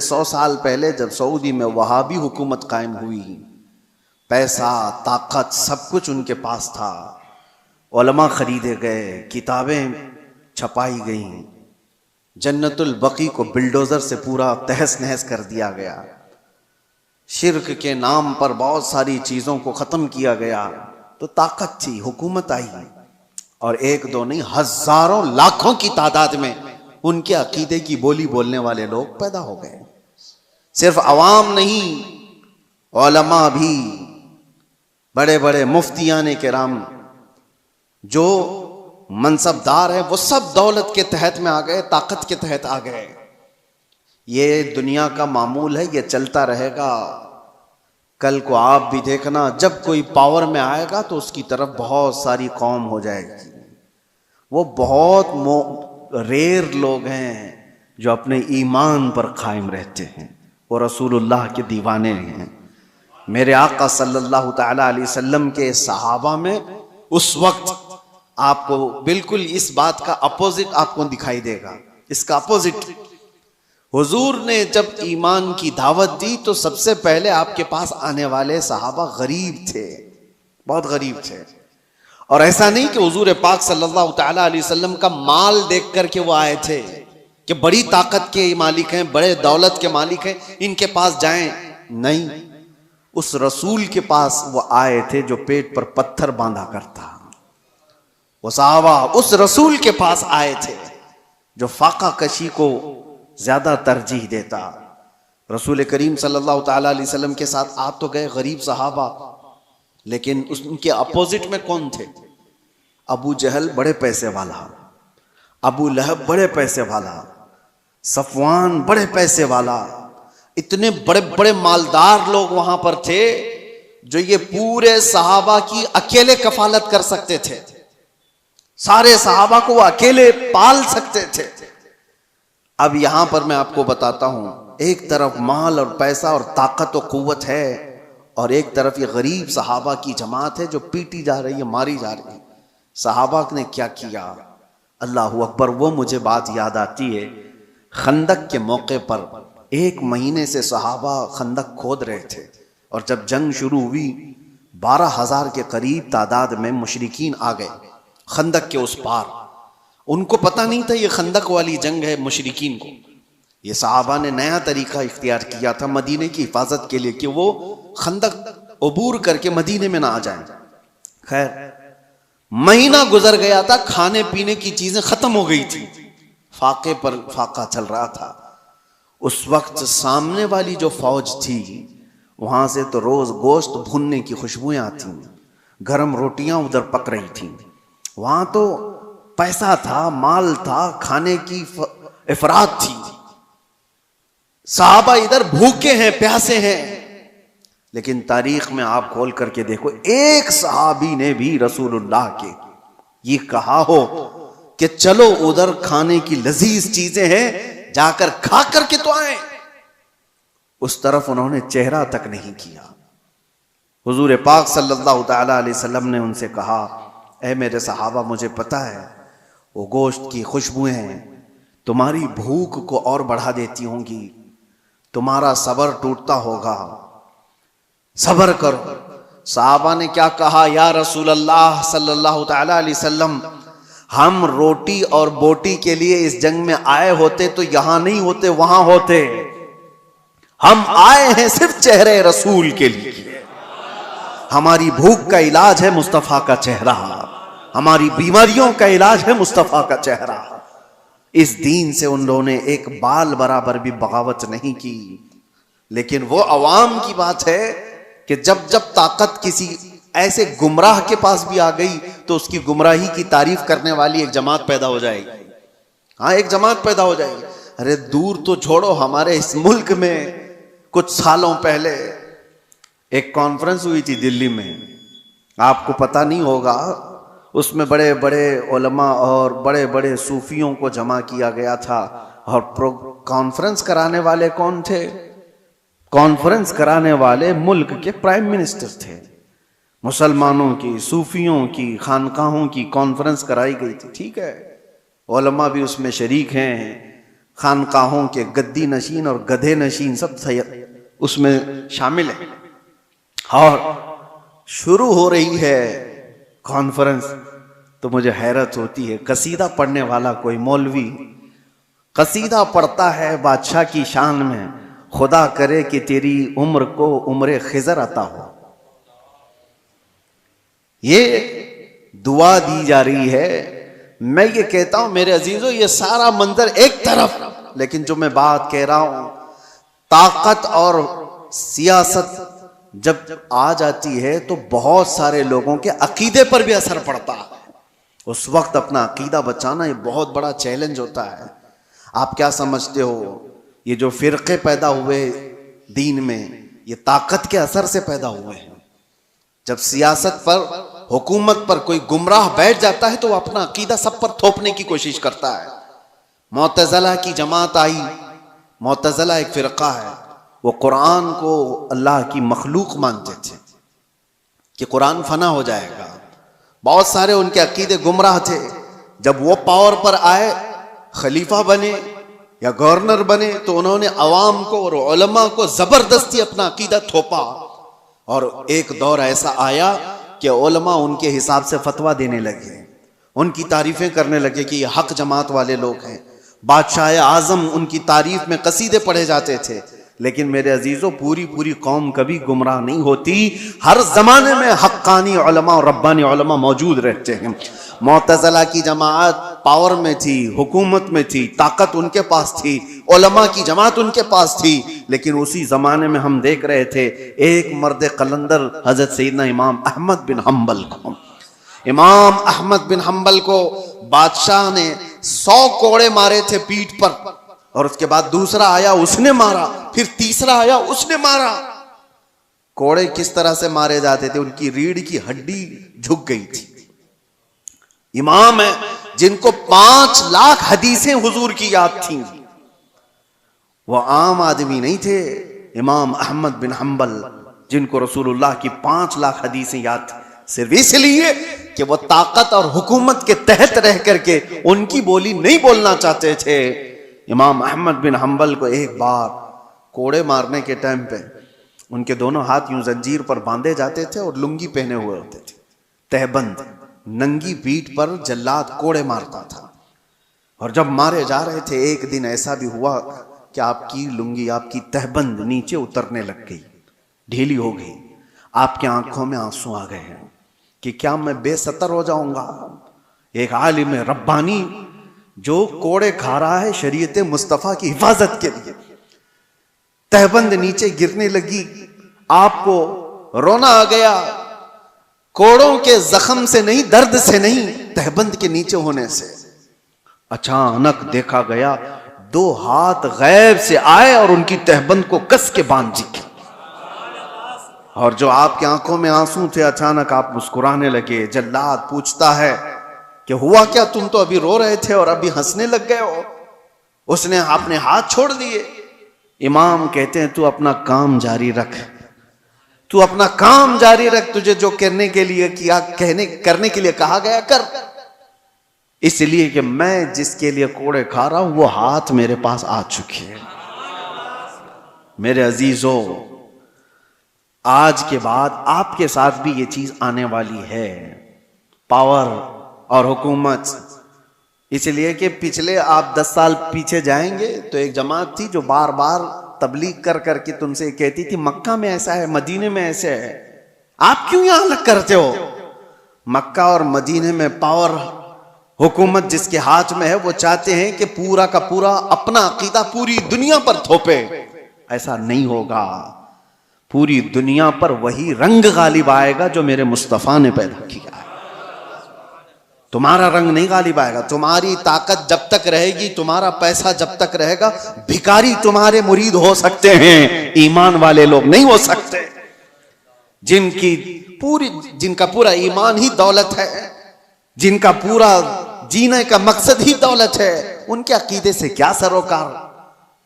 100 سال پہلے جب سعودی میں وہابی حکومت قائم ہوئی، پیسہ، طاقت، سب کچھ ان کے پاس تھا، علماء خریدے گئے، کتابیں چھپائی گئیں، جنت البقیع کو بلڈوزر سے پورا تہس نہس کر دیا گیا، شرک کے نام پر بہت ساری چیزوں کو ختم کیا گیا، تو طاقت تھی، حکومت آئی، اور ایک دو نہیں، ہزاروں لاکھوں کی تعداد میں ان کے عقیدے کی بولی بولنے والے لوگ پیدا ہو گئے۔ صرف عوام نہیں، علماء بھی، بڑے بڑے مفتیان کرام جو منصبدار ہیں، وہ سب دولت کے تحت میں آ گئے، طاقت کے تحت آ گئے۔ یہ دنیا کا معمول ہے، یہ چلتا رہے گا۔ کل کو آپ بھی دیکھنا، جب کوئی پاور میں آئے گا تو اس کی طرف بہت ساری قوم ہو جائے گی۔ وہ بہت ریئر لوگ ہیں جو اپنے ایمان پر قائم رہتے ہیں، وہ رسول اللہ کے دیوانے ہیں۔ میرے آقا صلی اللہ تعالی علیہ وسلم کے صحابہ میں اس وقت آپ کو بالکل اس بات کا اپوزٹ آپ کو دکھائی دے گا، اس کا اپوزٹ۔ حضور نے جب ایمان کی دعوت دی تو سب سے پہلے آپ کے پاس آنے والے صحابہ غریب تھے، بہت غریب تھے، اور ایسا نہیں کہ حضور پاک صلی اللہ تعالی علیہ وسلم کا مال دیکھ کر کے وہ آئے تھے کہ بڑی طاقت کے مالک ہیں، بڑے دولت کے مالک ہیں، ان کے پاس جائیں، نہیں، اس رسول کے پاس وہ آئے تھے جو پیٹ پر پتھر باندھا کرتا۔ وہ صحابہ اس رسول کے پاس آئے تھے جو فاقہ کشی کو زیادہ ترجیح دیتا۔ رسول کریم صلی اللہ تعالی علیہ وسلم کے ساتھ آپ تو گئے غریب صحابہ، لیکن ان کے اپوزٹ میں کون تھے؟ ابو جہل بڑے پیسے والا، ابو لہب بڑے پیسے والا، صفوان بڑے پیسے والا، اتنے بڑے بڑے مالدار لوگ وہاں پر تھے جو یہ پورے صحابہ کی اکیلے کفالت کر سکتے تھے، سارے صحابہ کو وہ اکیلے پال سکتے تھے۔ اب یہاں پر میں آپ کو بتاتا ہوں، ایک طرف مال اور پیسہ اور طاقت و قوت ہے، اور ایک طرف یہ غریب صحابہ کی جماعت ہے جو پیٹی جا رہی ہے، ماری جا رہی ہے۔ صحابہ نے کیا کیا؟ اللہ اکبر! وہ مجھے بات یاد آتی ہے، خندق کے موقع پر 1 مہینے سے صحابہ خندق کھود رہے تھے، اور جب جنگ شروع ہوئی 12,000 کے قریب تعداد میں مشرکین آ گئے خندق کے اس پار۔ ان کو پتہ نہیں تھا یہ خندق والی جنگ ہے مشرکین کو۔ یہ صحابہ نے نیا طریقہ اختیار کیا تھا مدینے کی حفاظت کے لیے کہ وہ خندق عبور کر کے مدینے میں نہ آ جائیں۔ خیر، مہینہ گزر گیا تھا، کھانے پینے کی چیزیں ختم ہو گئی تھی، فاقے پر فاقہ چل رہا تھا۔ اس وقت سامنے والی جو فوج تھی وہاں سے تو روز گوشت بھوننے کی خوشبوئیں آتی، گرم روٹیاں ادھر پک رہی تھیں، وہاں تو پیسہ تھا، مال تھا، کھانے کی افراط تھی۔ صحابہ ادھر بھوکے ہیں، پیاسے ہیں، لیکن تاریخ میں آپ کھول کر کے دیکھو، ایک صحابی نے بھی رسول اللہ کے یہ کہا ہو کہ چلو ادھر کھانے کی لذیذ چیزیں ہیں، جا کر کھا کر کے تو آئیں، اس طرف انہوں نے چہرہ تک نہیں کیا۔ حضور پاک صلی اللہ تعالی علیہ وسلم نے ان سے کہا، اے میرے صحابہ، مجھے پتہ ہے وہ گوشت کی خوشبوئیں ہیں تمہاری بھوک کو اور بڑھا دیتی ہوں گی، تمہارا صبر ٹوٹتا ہوگا، صبر کرو۔ صحابہ نے کیا کہا؟ یا رسول اللہ صلی اللہ تعالی علیہ وسلم، ہم روٹی اور بوٹی کے لیے اس جنگ میں آئے ہوتے تو یہاں نہیں ہوتے، وہاں ہوتے، ہم آئے ہیں صرف چہرے رسول کے لیے۔ ہماری بھوک کا علاج ہے مصطفیٰ کا چہرہ، ہماری بیماریوں کا علاج ہے مصطفیٰ کا چہرہ۔ اس دین سے ان لوگوں نے ایک بال برابر بھی بغاوت نہیں کی۔ لیکن وہ عوام کی بات ہے کہ جب جب طاقت کسی ایسے گمراہ کے پاس بھی آ گئی تو اس کی گمراہی کی تعریف کرنے والی ایک جماعت پیدا ہو جائے گی۔ ہاں، ایک جماعت پیدا ہو جائے گی۔ ارے دور تو چھوڑو، ہمارے اس ملک میں کچھ سالوں پہلے ایک کانفرنس ہوئی تھی دلی میں، آپ کو پتہ نہیں ہوگا، اس میں بڑے بڑے علماء اور بڑے بڑے صوفیوں کو جمع کیا گیا تھا، اور کانفرنس کرانے والے کون تھے؟ کانفرنس کرانے والے ملک کے پرائم منسٹر تھے۔ مسلمانوں کی، صوفیوں کی، خانقاہوں کی کانفرنس کرائی گئی تھی، ٹھیک ہے، علماء بھی اس میں شریک ہیں، خانقاہوں کے گدی نشین اور گدھے نشین سب اس میں شامل ہیں. اور شروع ہو رہی ہے کانفرنس تو مجھے حیرت ہوتی ہے. قصیدہ پڑھنے والا کوئی مولوی قصیدہ پڑھتا ہے بادشاہ کی شان میں، خدا کرے کہ تیری عمر کو عمر خضر عطا ہو. یہ دعا دی جا رہی ہے. میں یہ کہتا ہوں میرے عزیزو، یہ سارا منظر ایک طرف، لیکن جو میں بات کہہ رہا ہوں، طاقت اور سیاست جب آ جاتی ہے تو بہت سارے لوگوں کے عقیدے پر بھی اثر پڑتا ہے. اس وقت اپنا عقیدہ بچانا یہ بہت بڑا چیلنج ہوتا ہے. آپ کیا سمجھتے ہو یہ جو فرقے پیدا ہوئے دین میں، یہ طاقت کے اثر سے پیدا ہوئے ہیں. جب سیاست پر، حکومت پر کوئی گمراہ بیٹھ جاتا ہے تو وہ اپنا عقیدہ سب پر تھوپنے کی کوشش کرتا ہے. معتزلہ کی جماعت آئی. معتزلہ ایک فرقہ ہے، وہ قرآن کو اللہ کی مخلوق مانتے تھے کہ قرآن فنا ہو جائے گا. بہت سارے ان کے عقیدے گمراہ تھے. جب وہ پاور پر آئے، خلیفہ بنے یا گورنر بنے، تو انہوں نے عوام کو اور علماء کو زبردستی اپنا عقیدہ تھوپا. اور ایک دور ایسا آیا کہ علماء ان کے حساب سے فتویٰ دینے لگے، ان کی تعریفیں کرنے لگے کہ یہ حق جماعت والے لوگ ہیں. بادشاہ اعظم ان کی تعریف میں قصیدے پڑھے جاتے تھے. لیکن میرے عزیزوں، پوری قوم کبھی گمراہ نہیں ہوتی. ہر زمانے میں حقانی علماء اور ربانی علماء موجود رہتے ہیں. معتزلہ کی جماعت پاور میں تھی، حکومت میں تھی، طاقت ان کے پاس تھی، علماء کی جماعت ان کے پاس تھی. لیکن اسی زمانے میں ہم دیکھ رہے تھے ایک مرد قلندر حضرت سیدنا امام احمد بن حنبل کو. امام احمد بن حنبل کو بادشاہ نے 100 کوڑے مارے تھے پیٹھ پر، اور اس کے بعد دوسرا آیا اس نے مارا، پھر تیسرا آیا اس نے مارا. کوڑے کس طرح سے مارے جاتے تھے؟ ان کی ریڑھ کی ہڈی جھک گئی تھی. امام ہے جن کو 5 لاکھ حدیثیں حضور کی یاد تھیں. وہ عام آدمی نہیں تھے. امام احمد بن حنبل جن کو رسول اللہ کی 5 لاکھ حدیثیں یاد تھیں، صرف اس لیے کہ وہ طاقت اور حکومت کے تحت رہ کر کے ان کی بولی نہیں بولنا چاہتے تھے. امام احمد بن حنبل کو ایک بار کوڑے مارنے کے ٹائم پہ ان کے دونوں ہاتھ یوں زنجیر پر باندھے جاتے تھے اور لنگی پہنے ہوئے ہوتے تھے، تہبند. ننگی پیٹھ پر جلاد کوڑے مارتا تھا. اور جب مارے جا رہے تھے ایک دن ایسا بھی ہوا کہ آپ کی لنگی، آپ کی تہبند نیچے اترنے لگ گئی، ڈھیلی ہو گئی. آپ کی آنکھوں میں آنسو آ گئے ہیں کہ کیا میں بے ستر ہو جاؤں گا؟ ایک عالم ربانی جو کوڑے کھا رہا ہے شریعت مصطفیٰ کی حفاظت کے لیے، تہبند نیچے گرنے لگی. آپ کو رونا آ گیا. کوڑوں کے زخم سے نہیں، درد سے نہیں، تہبند کے نیچے ہونے سے. اچانک دیکھا گیا 2 ہاتھ غیب سے آئے اور ان کی تہبند کو کس کے باندھ دی. اور جو آپ کی آنکھوں میں آنسو تھے، اچانک آپ مسکرانے لگے. جلاد پوچھتا ہے کہ ہوا کیا؟ تم تو ابھی رو رہے تھے اور ابھی ہنسنے لگ گئے ہو. اس نے اپنے ہاتھ چھوڑ دیے. امام کہتے ہیں تو اپنا کام جاری رکھ، تو اپنا کام جاری رکھ، تجھے جو کرنے کے لیے کرنے کے لیے کہا گیا کر. اس لیے کہ میں جس کے لیے کوڑے کھا رہا ہوں وہ ہاتھ میرے پاس آ چکے ہیں. میرے عزیزو، آج کے بعد آپ کے ساتھ بھی یہ چیز آنے والی ہے، پاور اور حکومت. اس لیے کہ پچھلے آپ 10 سال پیچھے جائیں گے تو ایک جماعت تھی جو بار بار تبلیغ کر کر کے تم سے کہتی تھی مکہ میں ایسا ہے، مدینے میں ایسے ہے، آپ کیوں یہاں الگ کرتے ہو؟ مکہ اور مدینے میں پاور، حکومت جس کے ہاتھ میں ہے وہ چاہتے ہیں کہ پورا کا پورا اپنا عقیدہ پوری دنیا پر تھوپے. ایسا نہیں ہوگا. پوری دنیا پر وہی رنگ غالب آئے گا جو میرے مصطفیٰ نے پیدا کیا ہے. تمہارا رنگ نہیں غالب آئے گا. تمہاری طاقت جب تک رہے گی، تمہارا پیسہ جب تک رہے گا، بھکاری تمہارے مرید ہو سکتے ہیں، ایمان والے لوگ نہیں ہو سکتے. جن کا پورا ایمان ہی دولت ہے، جن کا پورا جینے کا مقصد ہی دولت ہے، ان کے عقیدے سے کیا سروکار.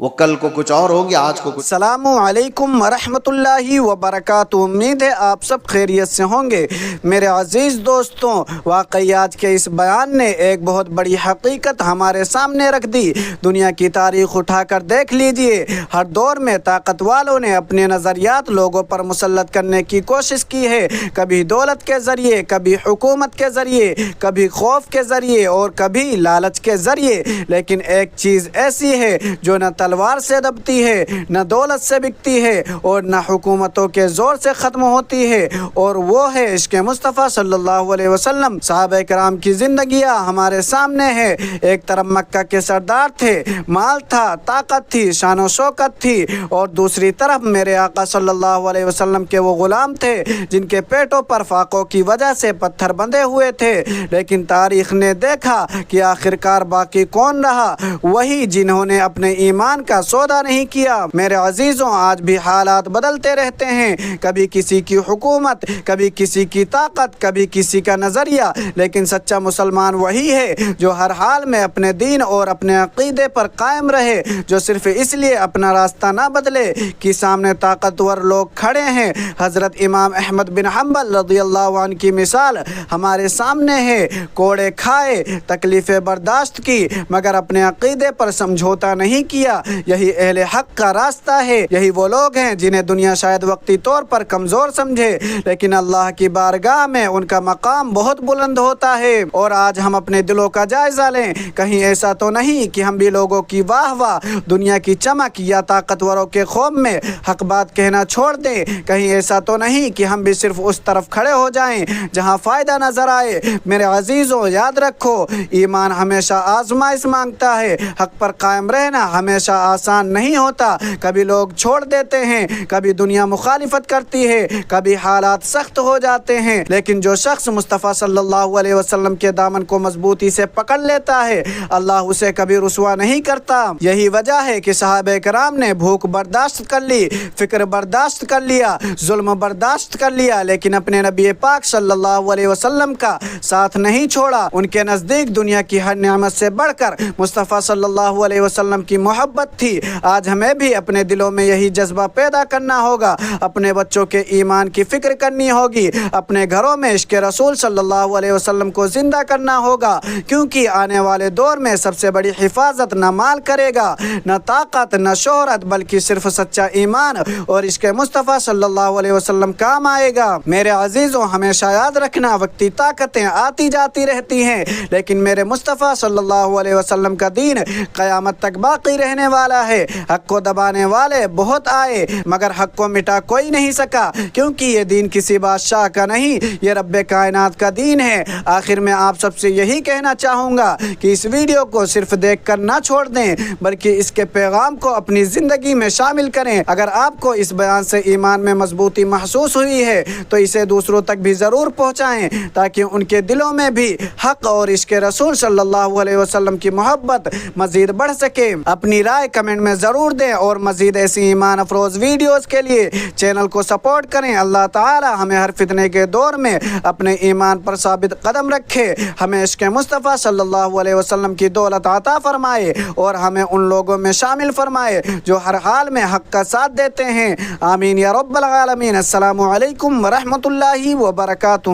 وہ کل کو کچھ اور ہوں گے، آج کو کچھ۔ السلام علیکم ورحمۃ اللہ وبرکاتہ۔ امید ہے آپ سب خیریت سے ہوں گے۔ میرے عزیز دوستوں، واقعی آج کے اس بیان نے ایک بہت بڑی حقیقت ہمارے سامنے رکھ دی۔ دنیا کی تاریخ اٹھا کر دیکھ لیجئے، ہر دور میں طاقت والوں نے اپنے نظریات لوگوں پر مسلط کرنے کی کوشش کی ہے، کبھی دولت کے ذریعے، کبھی حکومت کے ذریعے، کبھی خوف کے ذریعے اور کبھی لالچ کے ذریعے۔ لیکن ایک چیز ایسی ہے جو نہ تلوار سے دبتی ہے، نہ دولت سے بکتی ہے اور نہ حکومتوں کے زور سے ختم ہوتی ہے، اور وہ ہے عشق مصطفیٰ صلی اللہ علیہ وسلم۔ صحابہ کرام کی زندگیاں ہمارے سامنے ہے۔ ایک طرف مکہ کے سردار تھے، مال تھا، طاقت تھی، شان و شوکت تھی، اور دوسری طرف میرے آقا صلی اللہ علیہ وسلم کے وہ غلام تھے جن کے پیٹوں پر فاقوں کی وجہ سے پتھر بندھے ہوئے تھے۔ لیکن تاریخ نے دیکھا کہ آخرکار باقی کون رہا؟ وہی جنہوں نے اپنے ایمان کا سودا نہیں کیا۔ میرے عزیزوں، آج بھی حالات بدلتے رہتے ہیں، کبھی کسی کی حکومت، کبھی کسی کی طاقت، کبھی کسی کا نظریہ، لیکن سچا مسلمان وہی ہے جو ہر حال میں اپنے دین اور اپنے عقیدے پر قائم رہے، جو صرف اس لیے اپنا راستہ نہ بدلے کہ سامنے طاقتور لوگ کھڑے ہیں۔ حضرت امام احمد بن حنبل رضی اللہ عنہ کی مثال ہمارے سامنے ہے۔ کوڑے کھائے، تکلیفیں برداشت کی، مگر اپنے عقیدے پر سمجھوتا نہیں کیا۔ یہی اہل حق کا راستہ ہے۔ یہی وہ لوگ ہیں جنہیں دنیا شاید وقتی طور پر کمزور سمجھے، لیکن اللہ کی بارگاہ میں ان کا مقام بہت بلند ہوتا ہے۔ اور آج ہم اپنے دلوں کا جائزہ لیں، کہیں ایسا تو نہیں کہ ہم بھی لوگوں کی واہ واہ، دنیا کی چمک یا طاقتوروں کے خوف میں حق بات کہنا چھوڑ دیں؟ کہیں ایسا تو نہیں کہ ہم بھی صرف اس طرف کھڑے ہو جائیں جہاں فائدہ نظر آئے؟ میرے عزیزوں، یاد رکھو، ایمان ہمیشہ آزمائش مانگتا ہے۔ حق پر قائم رہنا ہمیشہ آسان نہیں ہوتا۔ کبھی لوگ چھوڑ دیتے ہیں، کبھی دنیا مخالفت کرتی ہے، کبھی حالات سخت ہو جاتے ہیں، لیکن جو شخص مصطفیٰ صلی اللہ علیہ وسلم کے دامن کو مضبوطی سے پکڑ لیتا ہے، اللہ اسے کبھی رسوا نہیں کرتا۔ یہی وجہ ہے کہ صحابہ کرام نے بھوک برداشت کر لی، فکر برداشت کر لیا، ظلم برداشت کر لیا، لیکن اپنے نبی پاک صلی اللہ علیہ وسلم کا ساتھ نہیں چھوڑا۔ ان کے نزدیک دنیا کی ہر نعمت سے بڑھ کر مصطفیٰ صلی اللہ علیہ وسلم کی محبت تھی۔ آج ہمیں بھی اپنے دلوں میں یہی جذبہ پیدا کرنا ہوگا، اپنے بچوں کے ایمان کی فکر کرنی ہوگی، اپنے گھروں میں عشق رسول صلی اللہ علیہ وسلم کو زندہ کرنا ہوگا، کیونکہ آنے والے دور میں سب سے بڑی حفاظت نہ مال کرے گا، نہ طاقت، نہ شہرت، بلکہ صرف سچا ایمان اور عشق مصطفیٰ صلی اللہ علیہ وسلم کام آئے گا۔ میرے عزیزوں، ہمیشہ یاد رکھنا، وقتی طاقتیں آتی جاتی رہتی ہیں، لیکن میرے مصطفیٰ صلی اللہ علیہ وسلم کا دین قیامت تک باقی رہنے والا ہے۔ حق کو دبانے والے بہت آئے، مگر حق کو مٹا کوئی نہیں سکا، کیونکہ یہ دین کسی بادشاہ کا نہیں، یہ رب کائنات کا دین ہے۔ آخر میں آپ سب سے یہی کہنا چاہوں گا کہ اس ویڈیو کو صرف دیکھ کر نہ چھوڑ دیں، بلکہ اس کے پیغام کو اپنی زندگی میں شامل کریں۔ اگر آپ کو اس بیان سے ایمان میں مضبوطی محسوس ہوئی ہے تو اسے دوسروں تک بھی ضرور پہنچائیں، تاکہ ان کے دلوں میں بھی حق اور عشق رسول صلی اللہ علیہ وسلم کی محبت مزید بڑھ سکے۔ اپنی رائے کمنٹ میں ضرور دیں، اور مزید ایسی ایمان افروز ویڈیوز کے لیے چینل کو سپورٹ کریں۔ اللہ تعالی ہمیں ہر فتنے کے دور میں اپنے ایمان پر ثابت قدم رکھے، ہمیں عشق مصطفیٰ صلی اللہ علیہ وسلم کی دولت عطا فرمائے، اور ہمیں ان لوگوں میں شامل فرمائے جو ہر حال میں حق کا ساتھ دیتے ہیں۔ آمین یا رب العالمین۔ السلام علیکم ورحمۃ اللہ وبرکاتہ۔